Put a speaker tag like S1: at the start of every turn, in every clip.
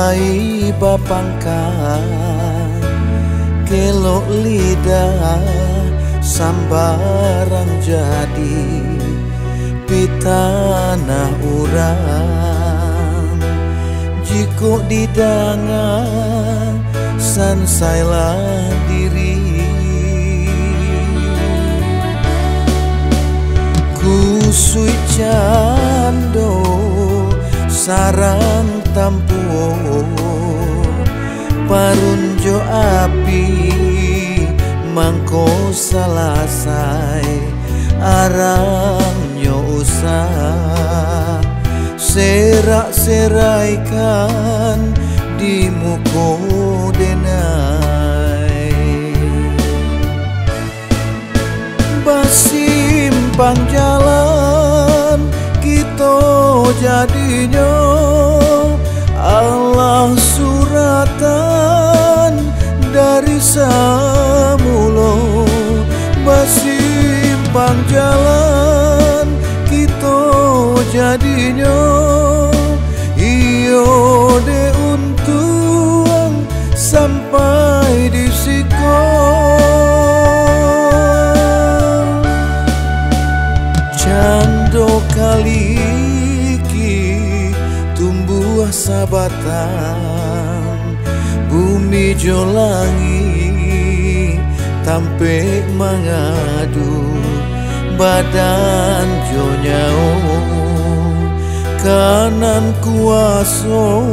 S1: Ai bapangkan kelok lidah sambarang jadi pitana urang jiko didangan sansailah diri kusui cando sarang tampuo parunjo api mangko salasai arangnya usah serak-seraikan di muko denai basimpang jalan kita jadinya Allah suratan dari samulo basimpang jalan kita jadinya iyo de untung sampai di siko cando kali tumbuh sabatan bumi jolangi tampe mangadu badan jonyao kanan kuaso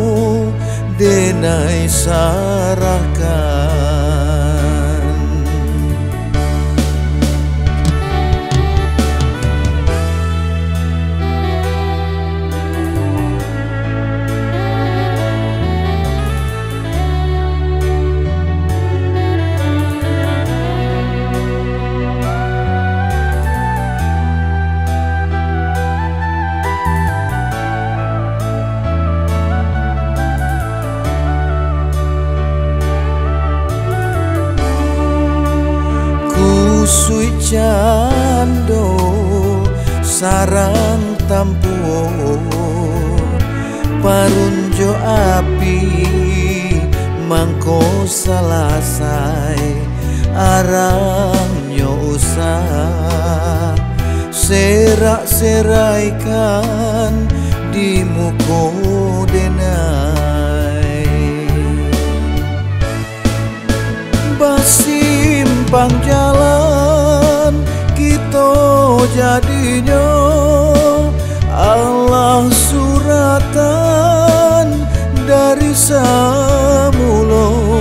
S1: denai sarahkan kusui cando sarang tampuo parunjo api mangko salasai arangnya usah serak-seraikan di muko denai basimpang jalan kita jadinya Allah suratan dari samulo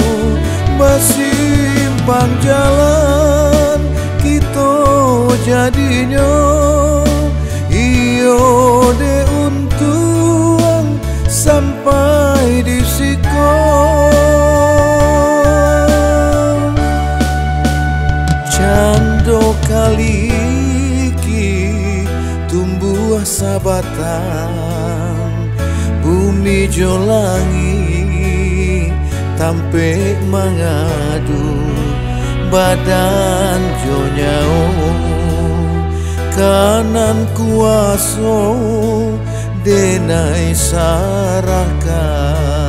S1: basimpang jalan kita jadinya iyo de untung sampai di siko cando kali tumbuh sabatan bumi jolangi tampe mangadu badan jonyao kanan kuaso denai sarahkan